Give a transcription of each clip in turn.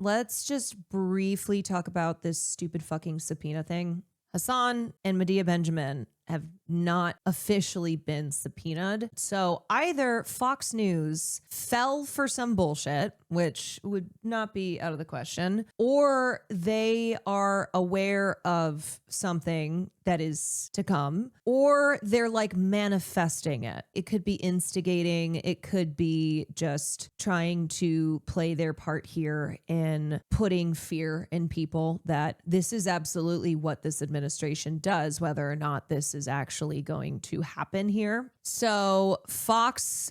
let's just briefly talk about this stupid fucking subpoena thing. Hasan and Medea Benjamin have not officially been subpoenaed. So either Fox News fell for some bullshit, which would not be out of the question, or they are aware of something that is to come, or they're like manifesting it. It could be instigating. It could be just trying to play their part here in putting fear in people that this is absolutely what this administration does, whether or not this is actually going to happen here. So Fox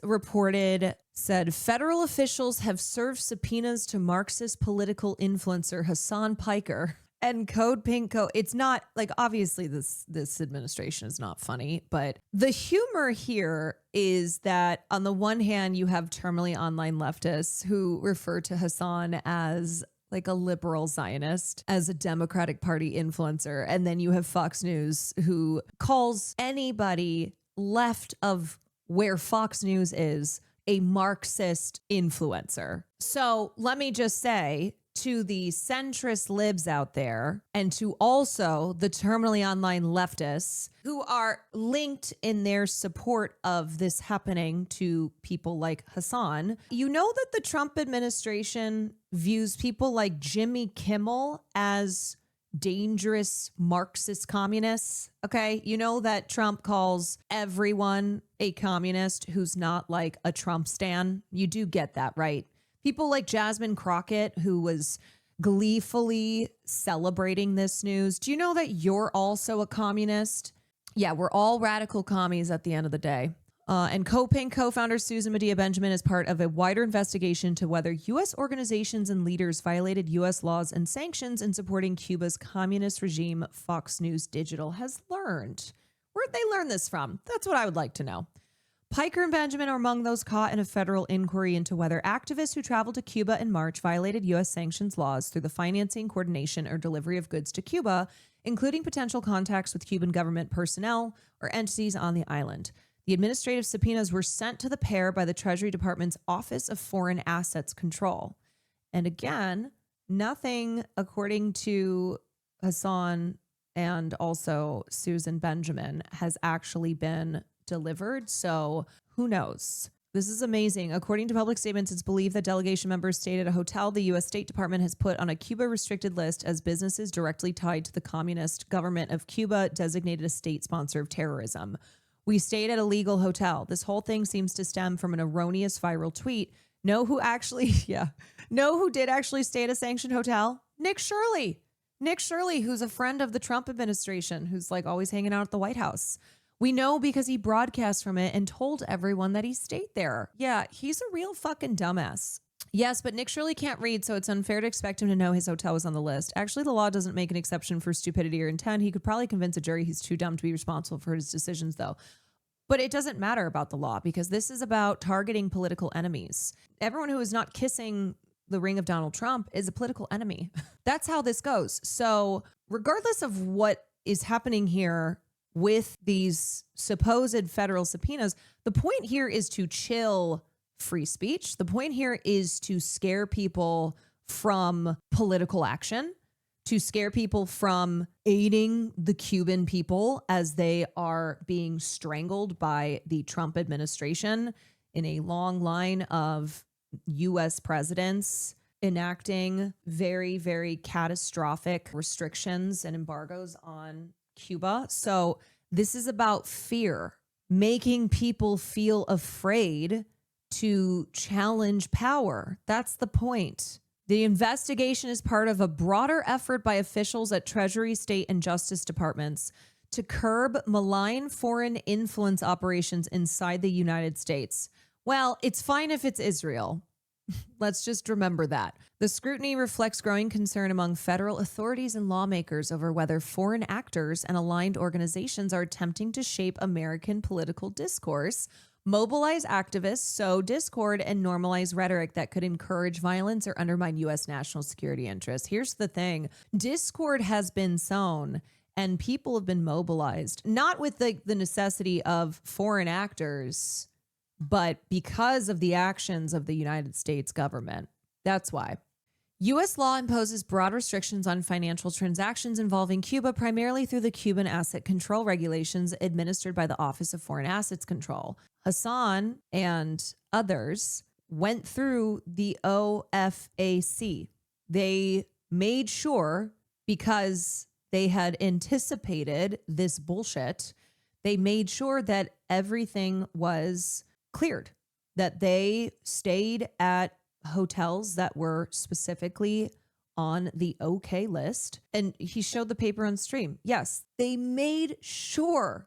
said federal officials have served subpoenas to Marxist political influencer Hasan Piker and Code Pink Co. It's not like, obviously this administration is not funny, but the humor here is that on the one hand, you have terminally online leftists who refer to Hasan as like a liberal Zionist, as a Democratic Party influencer. And then you have Fox News who calls anybody left of where Fox News is a Marxist influencer. So let me just say to the centrist libs out there and to also the terminally online leftists who are linked in their support of this happening to people like Hasan, you know that the Trump administration views people like Jimmy Kimmel as dangerous Marxist communists. Okay. You know that Trump calls everyone a communist who's not like a Trump stan. You do get that, right? People like Jasmine Crockett, who was gleefully celebrating this news. Do you know that you're also a communist? Yeah, we're all radical commies at the end of the day. And Coping co-founder Susan Medea Benjamin is part of a wider investigation to whether U.S. organizations and leaders violated U.S. laws and sanctions in supporting Cuba's communist regime, Fox News Digital has learned. Where'd they learn this from? That's what I would like to know. Piker and Benjamin are among those caught in a federal inquiry into whether activists who traveled to Cuba in March violated U.S. sanctions laws through the financing, coordination, or delivery of goods to Cuba, including potential contacts with Cuban government personnel or entities on the island. The administrative subpoenas were sent to the pair by the Treasury Department's Office of Foreign Assets Control. And again, nothing, according to Hasan and also Susan Benjamin, has actually been delivered. So who knows? This is amazing. According to public statements, it's believed that delegation members stayed at a hotel the U.S. State Department has put on a Cuba restricted list as businesses directly tied to the communist government of Cuba designated a state sponsor of terrorism. We stayed at a legal hotel. This whole thing seems to stem from an erroneous viral tweet. Know who did actually stay at a sanctioned hotel? Nick Shirley. Nick Shirley, who's a friend of the Trump administration, who's like always hanging out at the White House. We know because he broadcast from it and told everyone that he stayed there. Yeah, he's a real fucking dumbass. Yes, but Nick Shirley can't read, so it's unfair to expect him to know his hotel was on the list. Actually, the law doesn't make an exception for stupidity or intent. He could probably convince a jury he's too dumb to be responsible for his decisions, though. But it doesn't matter about the law because this is about targeting political enemies. Everyone who is not kissing the ring of Donald Trump is a political enemy. That's how this goes. So regardless of what is happening here with these supposed federal subpoenas, the point here is to chill free speech. The point here is to scare people from political action, to scare people from aiding the Cuban people as they are being strangled by the Trump administration in a long line of U.S. presidents enacting very, very catastrophic restrictions and embargoes on Cuba. So this is about fear, making people feel afraid to challenge power. That's the point. The investigation is part of a broader effort by officials at Treasury, State, and Justice Departments to curb malign foreign influence operations inside the United States. Well, it's fine if it's Israel. Let's just remember that. The scrutiny reflects growing concern among federal authorities and lawmakers over whether foreign actors and aligned organizations are attempting to shape American political discourse, mobilize activists, sow discord, and normalize rhetoric that could encourage violence or undermine U.S. national security interests. Here's the thing. Discord has been sown and people have been mobilized, not with the necessity of foreign actors, but because of the actions of the United States government. That's why. U.S. law imposes broad restrictions on financial transactions involving Cuba, primarily through the Cuban asset control regulations administered by the Office of Foreign Assets Control. Hasan and others went through the OFAC. They made sure, because they had anticipated this bullshit, they made sure that everything was cleared, that they stayed at hotels that were specifically on the okay list. And he showed the paper on stream. Yes, they made sure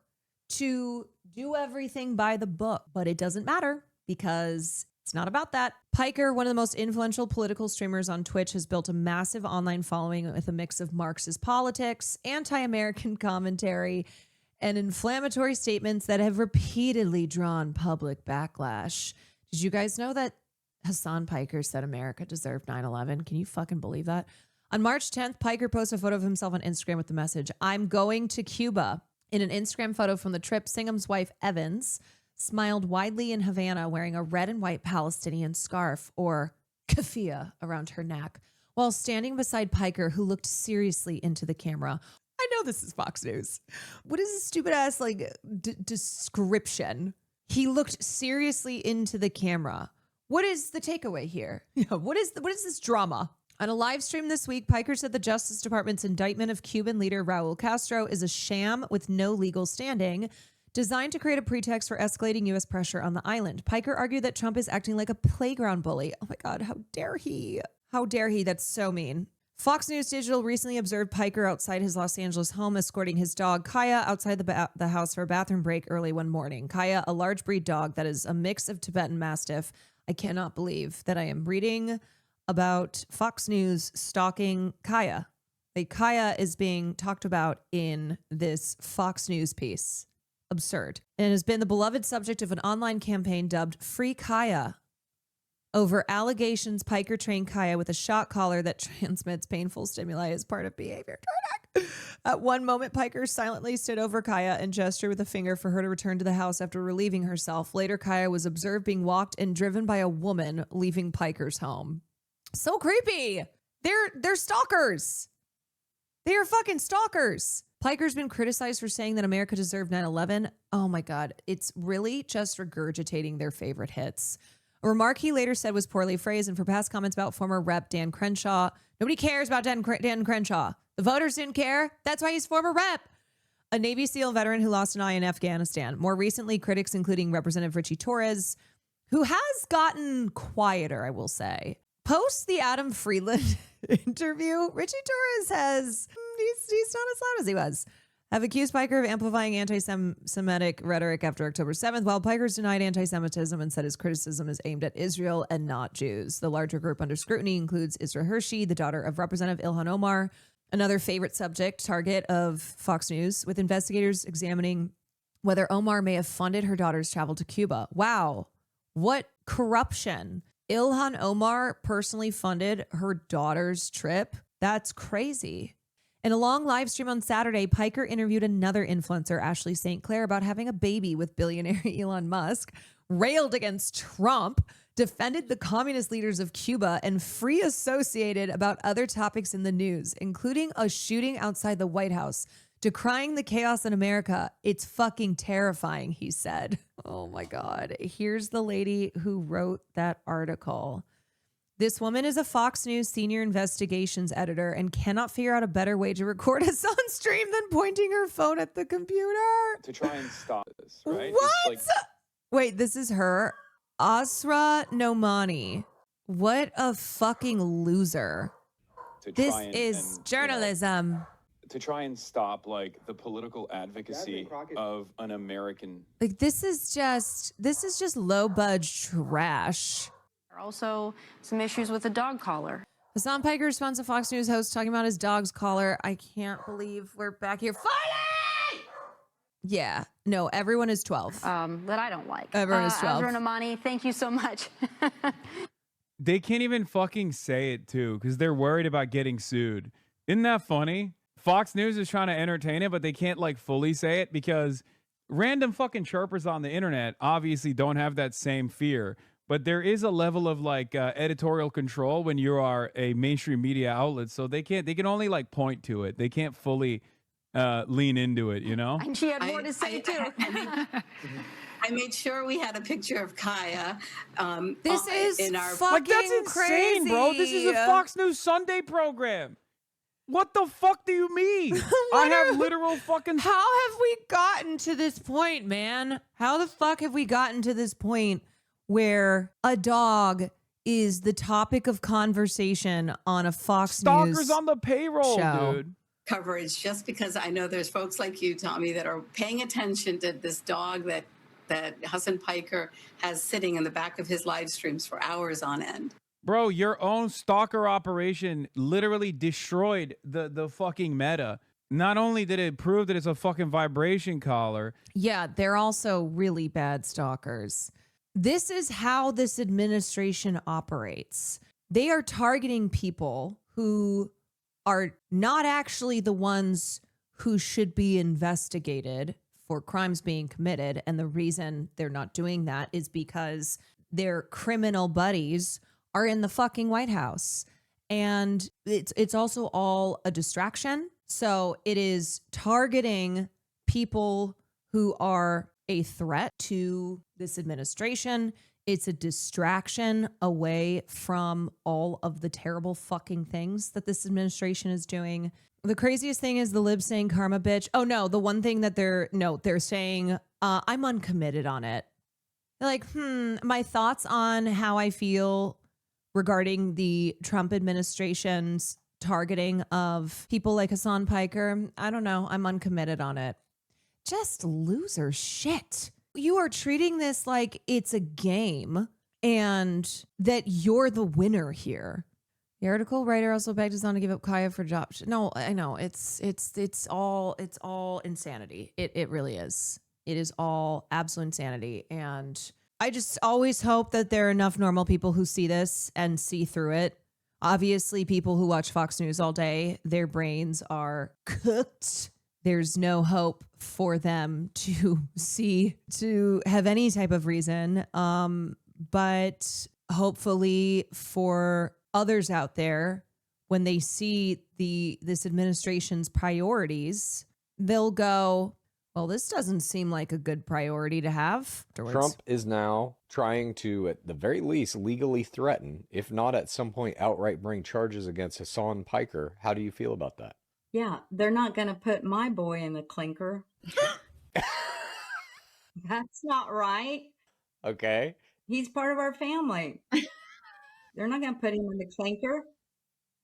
to do everything by the book, but it doesn't matter because it's not about that. Piker, one of the most influential political streamers on Twitch, has built a massive online following with a mix of Marxist politics, anti-American commentary, and inflammatory statements that have repeatedly drawn public backlash. Did you guys know that Hasan Piker said America deserved 9/11? Can you fucking believe that? On March 10th, Piker posted a photo of himself on Instagram with the message, "I'm going to Cuba." In an Instagram photo from the trip, Singham's wife, Evans, smiled widely in Havana wearing a red and white Palestinian scarf, or keffiyeh, around her neck, while standing beside Piker, who looked seriously into the camera. I know this is Fox News. What is this stupid ass description? He looked seriously into the camera. What is the takeaway here? What is this drama? On a live stream this week, Piker said the Justice Department's indictment of Cuban leader Raul Castro is a sham with no legal standing, designed to create a pretext for escalating U.S. pressure on the island. Piker argued that Trump is acting like a playground bully. Oh my God, how dare he? How dare he? That's so mean. Fox News Digital recently observed Piker outside his Los Angeles home escorting his dog Kaya outside the house for a bathroom break early one morning. Kaya, a large breed dog that is a mix of Tibetan Mastiff. I cannot believe that I am reading about Fox News stalking Kaya. Like, Kaya is being talked about in this Fox News piece. Absurd. And has been the beloved subject of an online campaign dubbed Free Kaya over allegations Piker trained Kaya with a shock collar that transmits painful stimuli as part of behavior training. At one moment, Piker silently stood over Kaya and gestured with a finger for her to return to the house after relieving herself. Later, Kaya was observed being walked and driven by a woman leaving Piker's home. So creepy. They're stalkers. They are fucking stalkers. Piker's been criticized for saying that America deserved 9/11. Oh my God. It's really just regurgitating their favorite hits. A remark he later said was poorly phrased, and for past comments about former Rep Dan Crenshaw, nobody cares about Dan Crenshaw. The voters didn't care. That's why he's former Rep. A Navy SEAL veteran who lost an eye in Afghanistan. More recently, critics, including Representative Richie Torres, who has gotten quieter, I will say. Post the Adam Friedland interview, Richie Torres he's not as loud as he was, have accused Piker of amplifying anti-Semitic rhetoric after October 7th, while Piker's denied anti-Semitism and said his criticism is aimed at Israel and not Jews. The larger group under scrutiny includes Isra Hershey, the daughter of Representative Ilhan Omar, another favorite subject target of Fox News, with investigators examining whether Omar may have funded her daughter's travel to Cuba. Wow, what corruption. Ilhan Omar personally funded her daughter's trip? That's crazy. In a long live stream on Saturday, Piker interviewed another influencer, Ashley St. Clair, about having a baby with billionaire Elon Musk, railed against Trump, defended the communist leaders of Cuba, and free associated about other topics in the news, including a shooting outside the White House, decrying the chaos in America. It's fucking terrifying, he said. Oh my God. Here's the lady who wrote that article. This woman is a Fox News senior investigations editor and cannot figure out a better way to record us on stream than pointing her phone at the computer. To try and stop this, right? What? Wait, this is her? Asra Nomani. What a fucking loser. This is journalism. You know, to try and stop, like, the political advocacy of an American. Like, this is just low budge trash. Also, some issues with the dog collar. Hasan Piker responds to Fox News host talking about his dog's collar. I can't believe we're back here. Finally! Yeah. No, everyone is 12. That I don't like. Everyone is 12. Azra Namani, thank you so much. They can't even fucking say it, too, because they're worried about getting sued. Isn't that funny? Fox News is trying to entertain it, but they can't, like, fully say it because random fucking chirpers on the internet obviously don't have that same fear. but there is a level of like editorial control when you are a mainstream media outlet. So they can only like point to it. They can't fully lean into it, you know? And she had more to say, too. I made sure we had a picture of Kaya. This is in our fucking Like, that's insane, bro. This is a Fox News Sunday program. What the fuck do you mean? I have literal fucking... How have we gotten to this point, man? How the fuck have we gotten to this point where a dog is the topic of conversation on a Fox News Stalkers on the payroll, show. dude. coverage, just because I know there's folks like you, Tommy, that are paying attention to this dog that Hasan Piker has sitting in the back of his live streams for hours on end. Bro, your own stalker operation literally destroyed the fucking meta. Not only did it prove that it's a fucking vibration collar. Yeah, they're also really bad stalkers. This is how this administration operates. They are targeting people who are not actually the ones who should be investigated for crimes being committed. And the reason they're not doing that is because their criminal buddies are in the fucking White House. And it's also all a distraction. So it is targeting people who are a threat to this administration. It's a distraction away from all of the terrible fucking things that this administration is doing. The craziest thing is the libs saying karma bitch. Oh no, the one thing that they're saying, I'm uncommitted on it. They're like, my thoughts on how I feel regarding the Trump administration's targeting of people like Hasan Piker. I don't know. I'm uncommitted on it. Just loser shit. You are treating this like it's a game and that you're the winner here. The article writer also begged Hasan to give up Kaya for jobs. No, I know. It's all insanity. It really is. It is all absolute insanity. And I just always hope that there are enough normal people who see this and see through it. Obviously, people who watch Fox News all day, their brains are cooked. There's no hope for them to have any type of reason. But hopefully for others out there, when they see this administration's priorities, they'll go, well, this doesn't seem like a good priority to have. Trump is now trying to, at the very least, legally threaten, if not at some point outright bring charges against Hasan Piker. How do you feel about that? Yeah, they're not going to put my boy in the clinker. That's not right. Okay. He's part of our family. They're not going to put him in the clinker.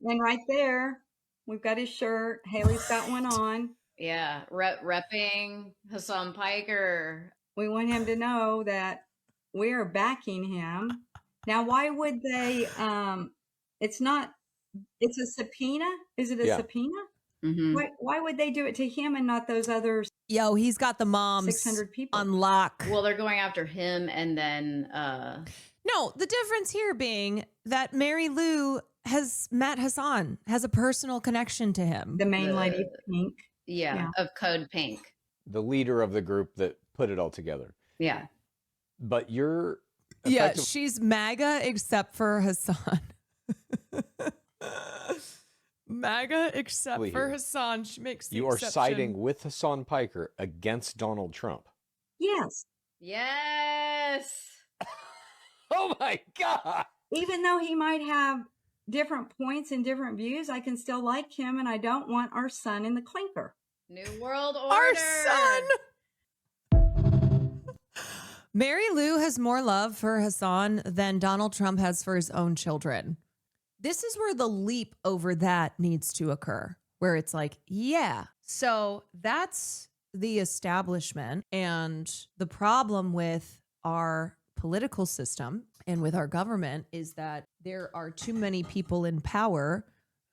And right there, we've got his shirt. Haley's got one on. Yeah, repping Hasan Piker. We want him to know that we are backing him. Now, why would they? It's a subpoena. Is it a subpoena? Mm-hmm. Why would they do it to him and not those others? Yo, he's got the moms 600 people on lock. Well, they're going after him, and then No, the difference here being that Mary Lou has met Hasan, has a personal connection to him. The main lady, Pink. Yeah, of Code Pink. The leader of the group that put it all together. Yeah. But you're... Yeah, she's MAGA except for Hasan. MAGA except for Hasan. She makes the You are exception. siding with Hasan Piker against Donald Trump. Yes. Yes. Oh my God. Even though he might have different points and different views, I can still like him, and I don't want our son in the clinker. New World Order. Our son. Mary Lou has more love for Hasan than Donald Trump has for his own children. This is where the leap over that needs to occur, where it's like, yeah. So that's the establishment. And the problem with our political system and with our government is that there are too many people in power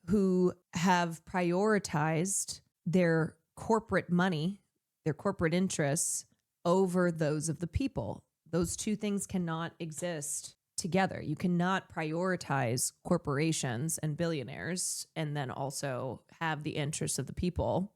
who have prioritized their corporate money, their corporate interests over those of the people. Those two things cannot exist together. You cannot prioritize corporations and billionaires and then also have the interests of the people.